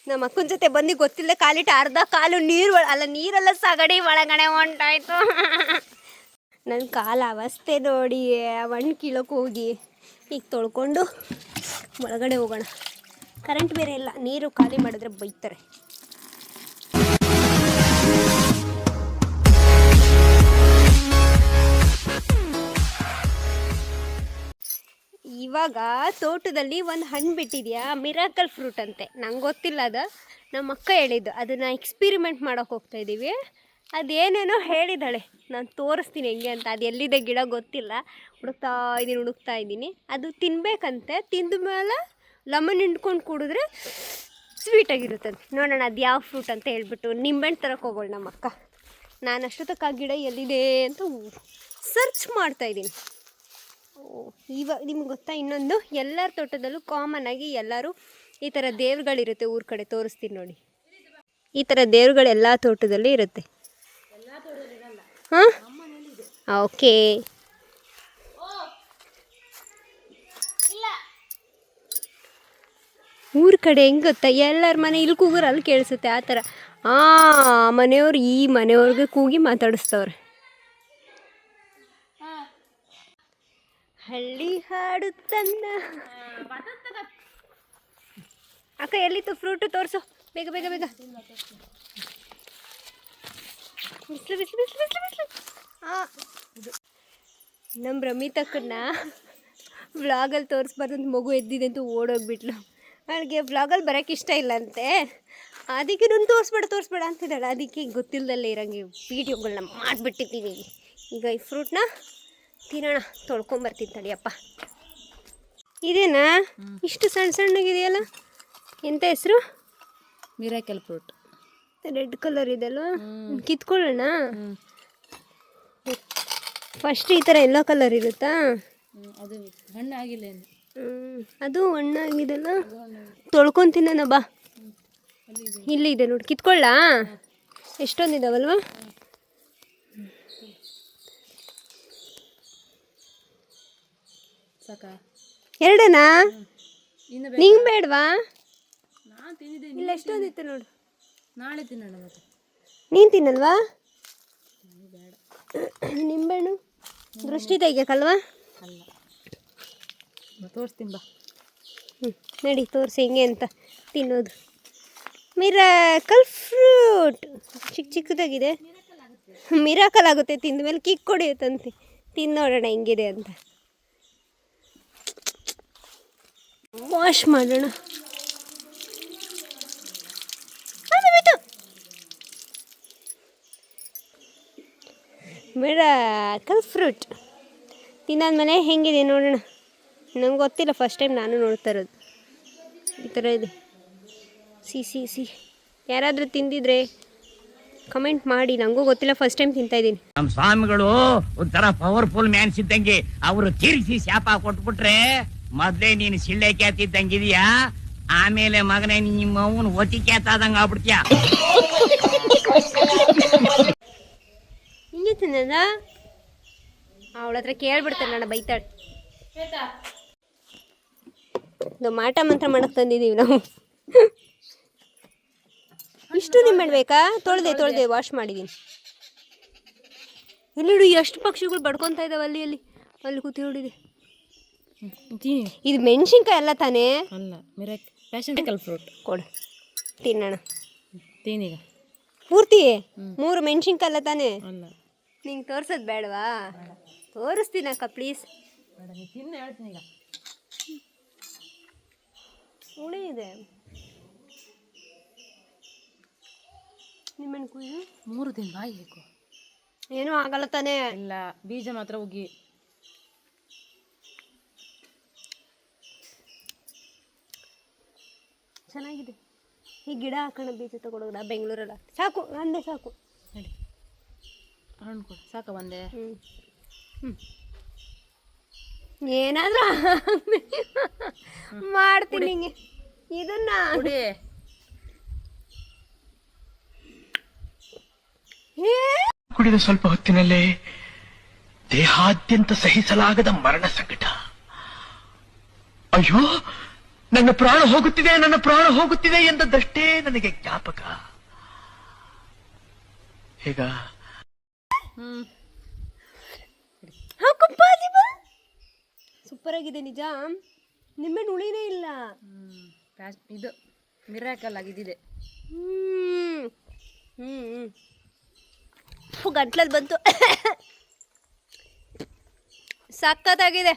ನಮ್ಮ ಅಕ್ಕನ ಜೊತೆ ಬಂದು ಗೊತ್ತಿಲ್ಲ ಕಾಲಿಟ್ಟು ಅರ್ಧ ಕಾಲು ನೀರು ಅಲ್ಲ ನೀರೆಲ್ಲ ಸಗಡಿ ಒಳಗಡೆ ಹೊಂಟಾಯ್ತು. ನನ್ನ ಕಾಲ ಅವಸ್ಥೆ ನೋಡಿ ಮಣ್ಣು ಕೀಳಕ್ಕೆ ಹೋಗಿ ಈಗ ತೊಳ್ಕೊಂಡು ಒಳಗಡೆ ಹೋಗೋಣ. ಕರೆಂಟ್ ಬೇರೆ ಇಲ್ಲ, ನೀರು ಖಾಲಿ ಮಾಡಿದ್ರೆ ಬೈತಾರೆ. ಇವಾಗ ತೋಟದಲ್ಲಿ ಒಂದು ಹಣ್ಣು ಬಿಟ್ಟಿದೆಯಾ, ಮಿರಾಕಲ್ ಫ್ರೂಟ್ ಅಂತೆ. ನಂಗೆ ಗೊತ್ತಿಲ್ಲ, ಅದು ನಮ್ಮ ಅಕ್ಕ ಹೇಳಿದ್ದು. ಅದನ್ನು ಎಕ್ಸ್ಪಿರಿಮೆಂಟ್ ಮಾಡೋಕೆ ಹೋಗ್ತಾಯಿದ್ದೀವಿ. ಅದೇನೇನೋ ಹೇಳಿದ್ದಾಳೆ, ನಾನು ತೋರಿಸ್ತೀನಿ ಹೆಂಗೆ ಅಂತ. ಅದು ಎಲ್ಲಿದೆ ಗಿಡ ಗೊತ್ತಿಲ್ಲ, ಹುಡುಕ್ತಾ ಇದ್ದೀನಿ. ಅದು ತಿನ್ನಬೇಕಂತೆ. ತಿಂದ ಮೇಲೆ ಲೆಮನ್ ಹಿಂಡ್ಕೊಂಡು ಕುಡಿದ್ರೆ ಸ್ವೀಟಾಗಿರುತ್ತಂತೆ. ನೋಡೋಣ ಅದು ಯಾವ ಫ್ರೂಟ್ ಅಂತ ಹೇಳ್ಬಿಟ್ಟು ನಿಂಬೆಹಣ್ಣು ತರಕ್ಕೆ ಹೋಗೋಳು ನಮ್ಮ ಅಕ್ಕ. ನಾನು ಅಷ್ಟೊತ್ತಕ್ಕೆ ಆ ಗಿಡ ಎಲ್ಲಿದೆ ಅಂತ ಸರ್ಚ್ ಮಾಡ್ತಾಯಿದ್ದೀನಿ. ಇವಾಗ ನಿಮ್ಗೆ ಗೊತ್ತಾ, ಇನ್ನೊಂದು ಎಲ್ಲರ ತೋಟದಲ್ಲೂ ಕಾಮನ್ ಆಗಿ ಎಲ್ಲರೂ ಈ ಥರ ದೇವ್ರುಗಳಿರುತ್ತೆ ಊರ ಕಡೆ. ತೋರಿಸ್ತೀನಿ ನೋಡಿ, ಈ ಥರ ದೇವ್ರುಗಳು ಎಲ್ಲ ತೋಟದಲ್ಲಿ ಇರುತ್ತೆ. ಹಾಂ, ಓಕೆ. ಊರ ಕಡೆ ಹೆಂಗೆ ಗೊತ್ತಾ, ಎಲ್ಲರ ಮನೆ ಇಲ್ಲಿ ಕೂಗೋರು ಅಲ್ಲಿ ಕೇಳಿಸುತ್ತೆ ಆ ಥರ. ಮನೆಯವ್ರು ಈ ಮನೆಯವ್ರಿಗೆ ಕೂಗಿ ಮಾತಾಡಿಸ್ತವ್ರೆ. ಹಳ್ಳಿ ಹಾಡು ತನ್ನ ಅಕ್ಕ ಎಲ್ಲಿತ್ತು ಫ್ರೂಟು ತೋರಿಸು, ಬೇಗ ಬೇಗ ಬೇಗ. ಬಿಸಿಲು ಬಿಸಿಲು ಬಿಸಿಲು ಬಿಸಿಲು ಬಿಸಿಲು. ನಮ್ಮ ರಮಿತಕ್ಕನ್ನ ವ್ಲಾಗಲ್ಲಿ ತೋರಿಸ್ಬಾರ್ದು ಅಂತ ಮಗು ಎದ್ದಿದೆ ಅಂತ ಓಡೋಗ್ಬಿಟ್ಲು. ಅವಳಿಗೆ ವ್ಲಾಗಲ್ಲಿ ಬರೋಕ್ಕೆ ಇಷ್ಟ ಇಲ್ಲ ಅದಕ್ಕೆ ನಾನು ತೋರಿಸ್ಬೇಡ ಅಂತಿದ್ದಾಳೆ. ಅದಕ್ಕೆ ಗೊತ್ತಿಲ್ಲದಲ್ಲೇ ಇರೋಂಗೆ ವೀಡಿಯೋಗಳನ್ನ ಮಾಡಿಬಿಟ್ಟಿದ್ದೀನಿ. ಈಗ ಈ ಫ್ರೂಟ್ನ ತಿನ್ನೋಣ. ತೊಳ್ಕೊಂಬರ್ತೀನಿ ತಡಿಯಪ್ಪ. ಇದೇನಾ ಇಷ್ಟು ಸಣ್ಣ ಸಣ್ಣಗಿದೆಯಲ್ಲ, ಎಂಥ ಹೆಸರು? Miracle fruit. ರೆಡ್ ಕಲರ್ ಇದೆಲ್ವ, ಕಿತ್ಕೊಳ್ಳೋಣ. ಫಸ್ಟ್ ಈ ಥರ ಎಲ್ಲೋ ಕಲರ್ ಇರುತ್ತಾ? ಅದು ಹಣ್ಣಾಗಿಲ್ಲ. ಅದು ಹಣ್ಣಾಗಿದೆಲ್ಲ, ತೊಳ್ಕೊಂಡು ತಿನ್ನೋಣ ಬಾ. ಇಲ್ಲಿ ಇದೆ ನೋಡಿ, ಕಿತ್ಕೊಳ್ಳ. ಎಷ್ಟೊಂದಿದಾವಲ್ವ? ಎರಡನಾ? ನಿಂಗೆ ಬೇಡವಾ? ಇಲ್ಲ, ಎಷ್ಟೊಂದಿತ್ತು ನೋಡು. ನಾಳೆ ತಿನ್ನೋಣ. ಮತ್ತೆ ನೀನು ತಿನ್ನಲ್ವಾ? ನಿಂಬೆಹಣ್ಣು ದೃಷ್ಟಿ ತೆಗಿಯಕ್ಕಲ್ವಾ? ಅಲ್ಲ, ತೋರಿಸ್ತೀನಿ ಬಾ. ನಡಿ ತೋರಿಸಿ ಹೆಂಗೆ ಅಂತ ತಿನ್ನೋದು. ಮಿರಾಕಲ್ ಫ್ರೂಟ್ ಚಿಕ್ಕದಾಗಿದೆ. ಮಿರಾಕಲ್ ಆಗುತ್ತೆ ತಿಂದ ಮೇಲೆ, ಕಿಕ್ ಹೊಡೆಯುತ್ತಂತೆ. ತಿನ್ನೋಡೋಣ ಹೆಂಗಿದೆ ಅಂತ. ವಾಶ್ ಮಾಡೋಣ. ಮಿರಾಕಲ್ ಫ್ರೂಟ್ ತಿಂದಾದ್ಮೇಲೆ ಹೆಂಗಿದೆ ನೋಡೋಣ. ನಂಗೆ ಗೊತ್ತಿಲ್ಲ, ಫಸ್ಟ್ ಟೈಮ್ ನಾನು ನೋಡ್ತಾ ಇರೋದು. ಈ ಥರ ಇದೆ. ಸಿ ಯಾರಾದರೂ ತಿಂದಿದ್ರೆ ಕಮೆಂಟ್ ಮಾಡಿ, ನನಗೂ ಗೊತ್ತಿಲ್ಲ, ಫಸ್ಟ್ ಟೈಮ್ ತಿಂತಾಯಿದ್ದೀನಿ. ನಮ್ಮ ಸ್ವಾಮಿಗಳು ಒಂಥರ ಪವರ್ಫುಲ್ ಮ್ಯಾನ್ಸ್ ಇದ್ದಂಗೆ. ಅವರು ತಿರ್ಸಿ ಶಾಪ ಕೊಟ್ಬಿಟ್ರೆ ಮೊದ್ಲೇ ನೀನು ಸಿಳ್ಳೆ ಕ್ಯಾತಿದ್ದಂಗಿದೀಯಾ, ಆಮೇಲೆ ಮಗನೇ ನಿಮ್ಮ ಅವನು ಒತಿ ಕ್ಯಾತಾದಂಗ ಆಗ್ಬಿಡ್ತೀಯ. ಹಿಂಗೆ ತಿನ್ನದ ಅವಳ ಹತ್ರ ಕೇಳ್ಬಿಡ್ತಾರೆ, ನಾನು ಬೈತಾಳೆ. ಇದು ಮಾಟ ಮಂತ್ರ ಮಾಡಕ್ಕೆ ತಂದಿದ್ದೀವಿ ನಾವು. ಇಷ್ಟು ನಿಂಬೆಹಣ್ಣು ಬೇಕಾ? ತೊಳೆದೆ ವಾಶ್ ಮಾಡಿದ್ದೀನಿ. ಎಲ್ಲಿಡು ಎಷ್ಟು ಪಕ್ಷಿಗಳು ಬಡ್ಕೊತಾ ಇದ್ದಾವೆ. ಅಲ್ಲಿ ಕೂತಿ ನೋಡಿದೆ. ಇದು ಮೆಣಸಿನ್ಕಾಯಿ ಅಲ್ಲ ತಾನೇ? ಅಲ್ಲ, ಮಿರಾಕಲ್ ಫ್ರೂಟ್. ಕೊಡು ತಿನ್ನೋಣ. ತಿನ್ನೀಗ ಪೂರ್ತಿ 3 ಮೆಣಸಿನ್ಕಾಯಿ ಅಲ್ಲ ತಾನೇ? ಅಲ್ಲ. ನಿಂಗೆ ತೋರ್ಸೋದು ಬೇಡವಾ? ತೋರಿಸ್ತೀನಿ ಅಕ್ಕ, ಪ್ಲೀಸ್. ತಿನ್ನ ಹೇಳ್ತೀನಿ. ಈಗ ಹುಳಿ ಇದೆ. ನಿಮ್ಮನ್ನು ಕುಯ್ದು 3 ದಿನ ಬಾಯಿ ಬೇಕು. ಏನೂ ಆಗಲ್ಲ ತಾನೇ? ಇಲ್ಲ, ಬೀಜ ಮಾತ್ರ ಹೋಗಿ. ಚೆನ್ನಾಗಿದೆ. ಈ ಗಿಡ ಹಾಕೋಣ, ಬೀಜ ತಗೊಳೋದ ಬೆಂಗಳೂರಲ್ಲ. ಸಾಕು, ಅಂದೆ ಸಾಕು. ನಡಿ, ಹಣ್ಣು ಕೊಡು. ಸಾಕ ಬಂದೆ. ಏನಾದರೂ ಮಾಡ್ತೀನಿ ಹಿಂಗೆ. ಇದನ್ನ ಕುಡಿದ ಸ್ವಲ್ಪ ಹೊತ್ತಿನಲ್ಲೇ ದೇಹಾದ್ಯಂತ ಸಹಿಸಲಾಗದ ಮರಣ ಸಂಕಟ. ಅಯ್ಯೋ, ನನ್ನ ಪ್ರಾಣ ಹೋಗುತ್ತಿದೆ, ನನ್ನ ಪ್ರಾಣ ಹೋಗುತ್ತಿದೆ ಎಂದದ್ದಷ್ಟೇ ನನಗೆ ಜ್ಞಾಪಕ. ಈಗ ಸೂಪರ್ ಆಗಿದೆ ನಿಜ. ನಿಂಬೆಹಣ್ಣು ಹುಳಿನೇ ಇಲ್ಲ. ಇದು ಮಿರಾಕಲ್ ಆಗಿದ್ದಿದೆ. ಗಂಟ್ಲಲ್ಲಿ ಬಂತು. ಸಖತ್ತಾಗಿದೆ.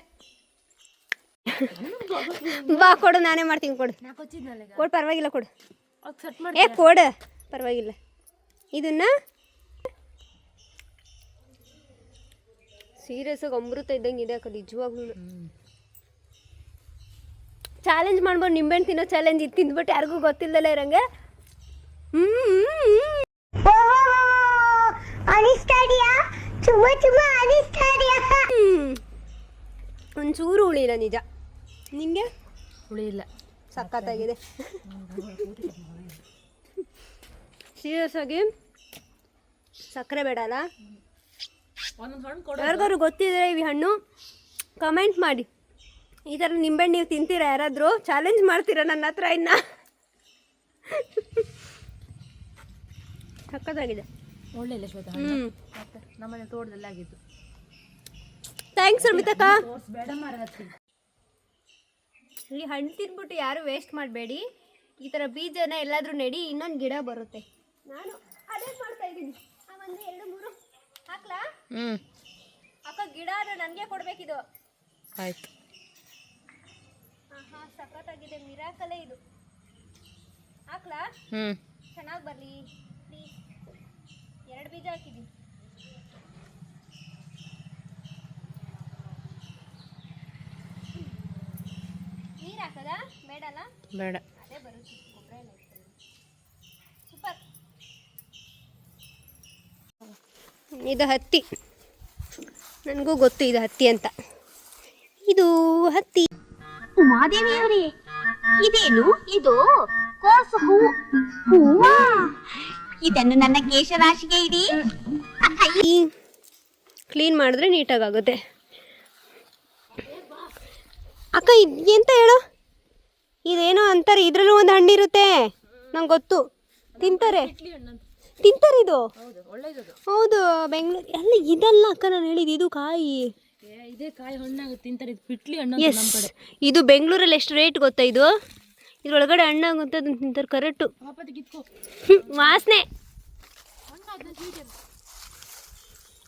ಬಾ ಕೊಡು, ನಾನೇ ಮಾಡ್ತೀನಿ. ಕೊಡು ಕೊಡು, ಪರವಾಗಿಲ್ಲ ಕೊಡು. ಏ ಕೊಡು, ಪರವಾಗಿಲ್ಲ. ಇದನ್ನ ಸೀರಿಯಸ್ ಆಗಿ ಅಮೃತ ಇದ್ದಂಗೆ ಇದೆ ಅಕ್ಕ ನಿಜವಾಗ್ಲೂ. ಚಾಲೆಂಜ್ ಮಾಡ್ಬೋದು, ನಿಂಬೆಹಣ್ಣು ತಿನ್ನೋ ಚಾಲೆಂಜ್ ಇದು ತಿಂದ್ಬಿಟ್ಟು ಯಾರಿಗೂ ಗೊತ್ತಿಲ್ಲದಲ್ಲ ಇರಂಗೆ. ಒಂಚೂರು ಹುಳಿ ಇಲ್ಲ ನಿಜ. ನಿಂಗೆ ಹುಳಿ ಇಲ್ಲ, ಸಖತ್ತಾಗಿದೆ. ಸೀರಿಯಸ್ ಆಗಿ ಸಕ್ಕರೆ ಬೇಡ ಅಲ್ಲ? ಒಂದೊಂದು ಹಣ್ಣು ಕೊಡು. ಯಾರಿಗಾದ್ರು ಗೊತ್ತಿದ್ರೆ ಈ ಹಣ್ಣು ಕಮೆಂಟ್ ಮಾಡಿ. ಈ ಥರ ನಿಂಬೆಹಣ್ಣು ನೀವು ತಿಂತೀರಾ? ಯಾರಾದರೂ ಚಾಲೆಂಜ್ ಮಾಡ್ತೀರಾ ನನ್ನ ಹತ್ರ? ಇನ್ನ ಸಕ್ಕತ್ತಾಗಿದೆ. ಒಳ್ಳೆ ಇಲ್ಲ ಶ್ವೇತಾ, ಮತ್ತೆ ನಮ್ಮನೆ ತೋಟದಲ್ಲಿ ಆಗಿದ್ದು. ಥ್ಯಾಂಕ್ಸ್ ಅಮಿತಕ್ಕ. ಬೇಡ ಮಾರಾಯ, ಈ ಹಣ್ಣು ತಿಂದ್ಬಿಟ್ಟು ಯಾರು ವೇಸ್ಟ್ ಮಾಡಬೇಡಿ. ಈ ಥರ ಬೀಜನ ಎಲ್ಲಾದರೂ ನೆಡಿ, ಇನ್ನೊಂದು ಗಿಡ ಬರುತ್ತೆ. ನಾನು ಅದೇ ಮಾಡ್ತಾ ಇದ್ದೀನಿ. ಒಂದು 2 3 ಹಾಕ್ಲಾ? ಅಕ್ಕ ಗಿಡ ನನಗೆ ಕೊಡಬೇಕಿದು. ಆಯ್ತು. ಹಾಂ ಸಖತ್ತಾಗಿದೆ, ಮಿರಾಕಲೇ ಇದು. ಹಾಕ್ಲಾ? ಚೆನ್ನಾಗಿ ಬರಲಿ ಪ್ಲೀಸ್. 2 ಬೀಜ ಹಾಕಿದ್ದೀನಿ. ನೀರು ಹಾಕದಾ? ಬೇಡಲ್ಲ? ಬೇಡ. ಅದೇ ಬರುತ್ತೆ, ಗೊಬ್ಬರ ಎಲ್ಲ ಇರ್ತದೆ. ಸೂಪರ್. ಇದು ಹತ್ತಿ. ನನಗೂ ಗೊತ್ತು ಇದು ಹತ್ತಿ ಅಂತ. ಇದು ಹತ್ತಿ. ಉಮಾದೇವಿಯವರೇ, ಇದೇನು ಇದು? ಕೋಸು ಹೂವು. ಹೂವಾ? ಇದನ್ನು ನನ್ನ ಕೇಶರಾಶಿಗೆ ಇಡಿ. ಕ್ಲೀನ್ ಮಾಡಿದ್ರೆ ನೀಟಾಗುತ್ತೆ. ಅಕ್ಕ ಎಂತ ಹೇಳು? ಇದೇನೋ ಅಂತಾರೆ, ಇದರಲ್ಲೂ ಒಂದು ಹಣ್ಣಿರುತ್ತೆ. ನಂಗೆ ಗೊತ್ತು, ತಿಂತಾರೆ ಇದು. ಹೌದು, ಬೆಂಗಳೂರು ಎಲ್ಲ ಇದಲ್ಲ ಅಕ್ಕ ನಾನು ಹೇಳಿದ್ದು. ಇದು ಕಾಯಿ. ಇದೇ ಕಾಯಿ ಹಣ್ಣಾಗುತ್ತೆ, ತಿಂತಾರೆ. ಇದು ಪಿಟ್ಲಿ ಹಣ್ಣು ನಮ್ಮ ಕಡೆ. ಇದು ಬೆಂಗಳೂರಲ್ಲಿ ಎಷ್ಟು ರೇಟ್ ಗೊತ್ತಾ? ಇದು ಇದ್ರೊಳಗಡೆ ಹಣ್ಣಾಗುತ್ತೆ, ಅದನ್ನ ತಿಂತಾರೆ. ಕರೆಕ್ಟು. ವಾಸನೆ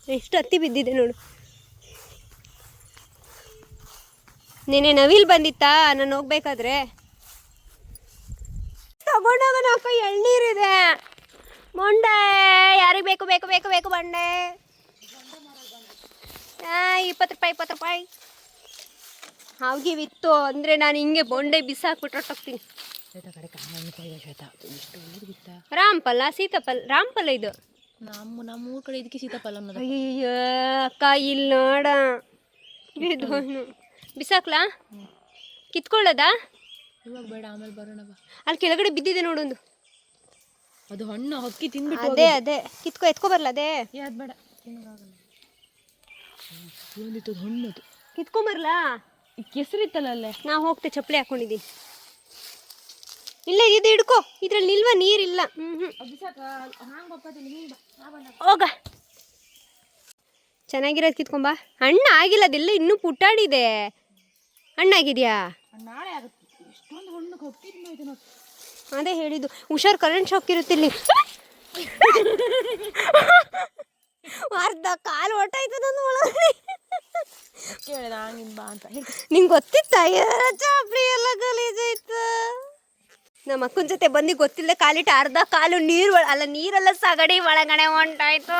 ಎಷ್ಟು ಹತ್ತಿ ಬಿದ್ದಿದೆ ನೋಡು. ನೆನೆ ನವಿಲ್ ಬಂದಿತ್ತಾ ನಾನು ಹೋಗ್ಬೇಕಾದ್ರೆ? ತಗೊಂಡೋಗೋಣ ಅಕ್ಕ, ಎಳ್ನೀರಿದೆ. ಮೊಂಡೆ ಯಾರಿಗೆ ಬೇಕು ಬೇಕು ಬೇಕು ಬೇಕು ಬಂಡೆ. 20 ರೂಪಾಯಿ ಹಾವಿತ್ತು ಅಂದರೆ ನಾನು ಹಿಂಗೆ ಬೊಂಡೆ ಬಿಸಾಕ್ಬಿಟ್ಟು ಹೋಗ್ತೀನಿ. ರಾಮಫಲ, ಸೀತಾಫಲ. ರಾಮಫಲ ಇದು ನಮ್ಮ ಊರ ಕಡೆ ಇದಕ್ಕೆ ಸೀತಾಫಲ ಅನ್ನೋದು. ಅಯ್ಯೋ ಅಕ್ಕ, ಇಲ್ಲಿ ನೋಡ ಇದು ಬಿಸಾಕ್ಲಾ? ಕಿತ್ಕೊಳ್ಳೋದಾ? ಇವಾಗ ಬೇಡ, ಆಮೇಲೆ ಬರೋಣ ಬಾ. ಅಲ್ಲಿ ಕೆಳಗಡೆ ಬಿದ್ದಿದೆ ನೋಡೊಂದು. ಅದು ಹಣ್ಣು ಹಕ್ಕಿ ತಿಂದ್ಬಿಟ್ಟು. ಅದೇ ಎತ್ಕೊ ಬರ್ಲ? ಅದೇ ಅದು ಬೇಡ, ಒಂದಿತ್ತು ಹಣ್ಣು. ಅದು ಕಿತ್ಕೊಂಬರ್ಲಾ? ಕೆಸರಿತ್ತಲ್ಲ ಅಲ್ಲೇ. ನಾ ಹೋಗ್ತೆ, ಚಪ್ಪಲಿ ಹಾಕೊಂಡಿದ್ದೀನಿ. ಇಲ್ಲ ಇದು ಹಿಡ್ಕೊ, ಇದ್ರಲ್ಲಿ ನಿಲ್ವ, ನೀರಿಲ್ಲ. ಹೋಗ, ಚೆನ್ನಾಗಿರೋದು ಕಿತ್ಕೊಂಬ. ಹಣ್ಣು ಆಗಿಲ್ಲ, ಅದೆಲ್ಲ ಇನ್ನೂ ಪುಟ್ಟಾಡಿದೆ. ಹಣ್ಣಾಗಿದ್ಯಾ? ನಾಳೆ ಆಗುತ್ತೆ. ಎಷ್ಟೊಂದು ಹಣ್ಣು ಹಕ್ಕಿದ್ದು ನೋಡಿ. ಅದೇ ಹೇಳಿದ್ದು, ಹುಷಾರು, ಕರೆಂಟ್ ಶಾಕ್ ಇರುತ್ತೆ ಇಲ್ಲಿ. ಅರ್ಧ ಕಾಲು ಹೊಟ್ಟಾಯ್ತು ನನ್ನ ಒಳಗಡೆ. ಕೇಳಿದ ಹಂಗಿಂದ ಬಾ ಅಂತ. ನಿಂಗೆ ಗೊತ್ತಿತ್ತ? ಚಾಪ್ಲಿ ಎಲ್ಲ ಗಲೀಜಾಯ್ತು. ನಮ್ಮ ಅಕ್ಕನ ಜೊತೆ ಬಂದು ಗೊತ್ತಿಲ್ಲ, ಕಾಲಿಟ್ಟು ಅರ್ಧ ಕಾಲು ನೀರೆಲ್ಲ ಸಗಡಿ ಒಳಗಡೆ ಹೊಂಟಾಯ್ತು.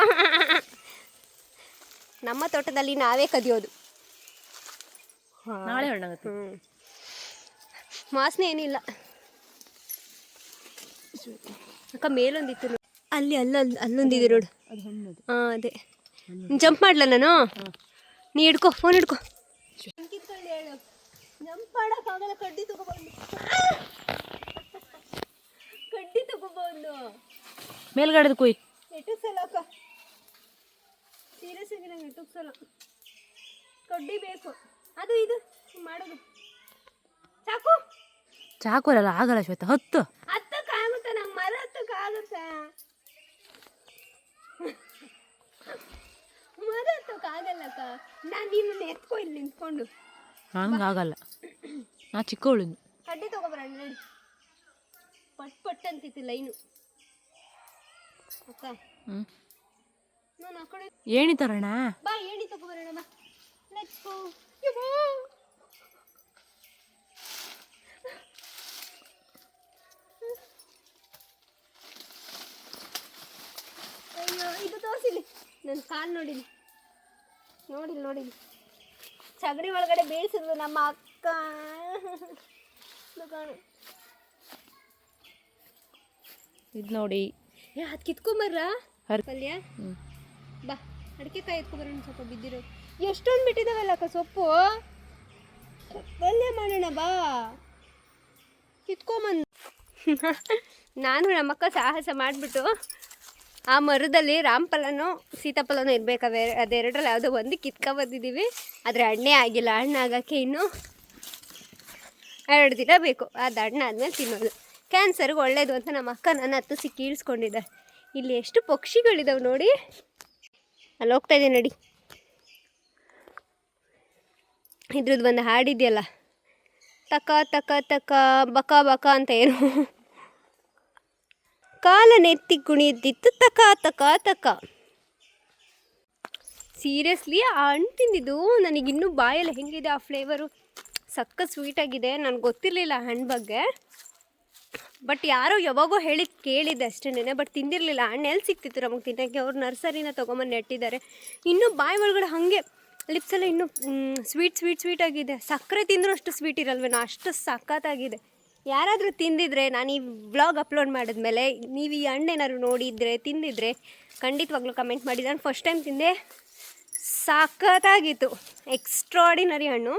ನಮ್ಮ ತೋಟದಲ್ಲಿ ನಾವೇ ಕದಿಯೋದು. ನಾಳೆ ಹಣ್ಣಾಗುತ್ತೆ. ವಾಸನೆ ಏನಿಲ್ಲ ಅಕ್ಕ. ಮೇಲೊಂದಿತ್ತು ನೋಡಿ, ಅಲ್ಲೊಂದಿದೆ ನೋಡು. ಹಾಂ ಅದೇ. ಜಂಪ್ ಮಾಡ್ಲ ನಾನು? ನೀ ಹಿಡ್ಕೊ, ಫೋನ್ ಹಿಡ್ಕೊ. ಜಂಪ್ ಮಾಡೋಕ್ಕಾಗಲ್ಲ, ಕಡ್ಡಿ ತಗೋಬಹುದು. ಮೇಲ್ಗಡೆದು ಕುಯ್. ನೆಟ್ಟುಕ್ಸಲ್ಲ ಅಕ್ಕ, ಸೀರಿಯಸ್ ಆಗಿ ನಂಗೆ ನೆಟ್ಟುಕ್ಸಲ್ಲ. ಕಡ್ಡಿ ಬೇಕು. ಅದು ಇದು ಮಾಡೋದು ಸಾಕು. ಚಾಕುರಲ್ಲ ಆಗಲ್ಲ ಶ್ವೇತ, ಹತ್ತು. ಹತ್ತಕ್ಕಾಗುತ್ತೆ, ನಂಗೆ ಮರ ಹತ್ತಕ್ಕಾಗುತ್ತೆ, ಮರ ಹತ್ತಕ್ಕಾಗಲ್ಲಕ್ಕ. ನಾನು ನಿನ್ನ ಎತ್ಕೊ ಇಲ್ಲಿ ನಿಂತ್ಕೊಂಡು. ನನಗಾಗಲ್ಲ, ನಾ ಚಿಕ್ಕವಳಿದ್ದು. ಕಡ್ಡಿ ತಗೊಬರೋಣ ನಡಿ. ಪಟ್ ಪಟ್ ಅಂತಿತ್ತು ಲೈನು ಅಕ್ಕ. ನಾನು ಆ ಕಡೆ ಏಣಿ ತರೋಣ? ಬಾ ಏಣಿ ತಗೊಬರೋಣ ಬಾ. Let's go. ಅಯ್ಯೋ ಇದು ತೋರಿಸಿಲಿ, ನನ್ನ ಕಾಲು ನೋಡಿಲಿ, ನೋಡಿಲಿ ಚಗಡಿ ಒಳಗಡೆ ಬೇಯಿಸಿದ್ಲು ನಮ್ಮ ಅಕ್ಕ. ಇದು ನೋಡಿ, ಅದು ಕಿತ್ಕೊಂಬರ್ರ ಹರ್ ಪಲ್ಯ. ಬಾ ಅಡಿಕೆ ಕಾಯಿ ಎತ್ಕೊಬರೋಣ, ಸ್ವಲ್ಪ ಬಿದ್ದಿರೋ ಎಷ್ಟೊಂದು ಬಿಟ್ಟಿದ್ದಾವಲ್ಲ ಅಕ್ಕ ಸೊಪ್ಪು. ಪಲ್ಯ ಮಾಡೋಣ ಬಾ, ಕಿತ್ಕೊಂಬಂದು. ನಾನು ನಮ್ಮಕ್ಕ ಸಾಹಸ ಮಾಡಿಬಿಟ್ಟು ಆ ಮರದಲ್ಲಿ ರಾಮಫಲನೋ ಸೀತಾಫಲನೋ ಇರಬೇಕವೆ, ಅದೆರಡರಲ್ಲಿ ಯಾವುದೋ ಒಂದು ಕಿತ್ಕೊಬಂದಿದ್ದೀವಿ. ಆದರೆ ಹಣ್ಣೇ ಆಗಿಲ್ಲ. ಹಣ್ಣಾಗೋಕ್ಕೆ ಇನ್ನೂ 2 ದಿನ ಬೇಕು. ಅದು ಹಣ್ಣಾದ್ಮೇಲೆ ತಿನ್ನೋದು. ಕ್ಯಾನ್ಸರ್ಗೆ ಒಳ್ಳೇದು ಅಂತ ನಮ್ಮ ಅಕ್ಕ ನನ್ನ ಹತ್ತು ಕೀಳ್ಸ್ಕೊಂಡಿದ್ದಾರೆ. ಇಲ್ಲಿ ಎಷ್ಟು ಪಕ್ಷಿಗಳಿದಾವೆ ನೋಡಿ. ಅಲ್ಲಿ ಹೋಗ್ತಾಯಿದ್ದೀನಿ ನೋಡಿ. ಇದ್ರದ್ದು ಒಂದು ಹಾಡಿದೆಯಲ್ಲ, ತಕ ತಕ ತಕ ಬಕ ಬಕ ಅಂತ ಏನು, ಕಾಲನೆತ್ತಿ ಕುಣಿಯುತ್ತಿತ್ತು ತಕ ತಕ ತಕ. ಸೀರಿಯಸ್ಲಿ ಆ ಹಣ್ಣು ತಿಂದಿದ್ದು ನನಗಿನ್ನೂ ಬಾಯಲ್ಲಿ ಹೆಂಗಿದೆ ಆ ಫ್ಲೇವರು, ಸಕ್ಕ ಸ್ವೀಟಾಗಿದೆ. ನನಗೆ ಗೊತ್ತಿರಲಿಲ್ಲ ಹಣ್ಣು ಬಗ್ಗೆ, ಬಟ್ ಯಾರೋ ಯಾವಾಗೋ ಕೇಳಿದ್ದೆ ಅಷ್ಟೇ, ಬಟ್ ತಿಂದಿರಲಿಲ್ಲ. ಹಣ್ಣು ಎಲ್ಲಿ ಸಿಕ್ತಿತ್ತು ನಮಗೆ ತಿನ್ನೋಕ್ಕೆ? ಅವ್ರು ನರ್ಸರಿನ ತೊಗೊಂಬಂದು ನೆಟ್ಟಿದ್ದಾರೆ. ಇನ್ನೂ ಬಾಯಿ ಒಳಗಡೆ ಹಾಗೆ ಲಿಪ್ಸೆಲ್ಲ ಇನ್ನೂ ಸ್ವೀಟ್ ಆಗಿದೆ. ಸಕ್ಕರೆ ತಿಂದರೂ ಅಷ್ಟು ಸ್ವೀಟ್ ಇರಲ್ವೇನೋ, ಅಷ್ಟು ಸಖತ್ತಾಗಿದೆ. ಯಾರಾದರೂ ತಿಂದಿದ್ರೆ, ನಾನು ಈ ವ್ಲಾಗ್ ಅಪ್ಲೋಡ್ ಮಾಡಿದ್ಮೇಲೆ ನೀವು ಈ ಹಣ್ಣೇನಾದ್ರು ನೋಡಿದರೆ ತಿಂದಿದ್ರೆ ಖಂಡಿತವಾಗ್ಲೂ ಕಮೆಂಟ್ ಮಾಡಿ. ನಾನು ಫಸ್ಟ್ ಟೈಮ್ ತಿಂದೆ, ಸಖತ್ತಾಗಿತ್ತು. ಎಕ್ಸ್ಟ್ರಾಡಿನರಿ ಹಣ್ಣು,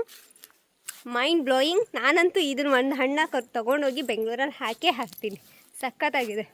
ಮೈಂಡ್ ಬ್ಲೋಯಿಂಗ್. ನಾನಂತೂ ಇದನ್ನು ಒಂದು ಹಣ್ಣು ತೊಗೊಂಡೋಗಿ ಬೆಂಗಳೂರಲ್ಲಿ ಹಾಕ್ತೀನಿ. ಸಖತ್ತಾಗಿದೆ.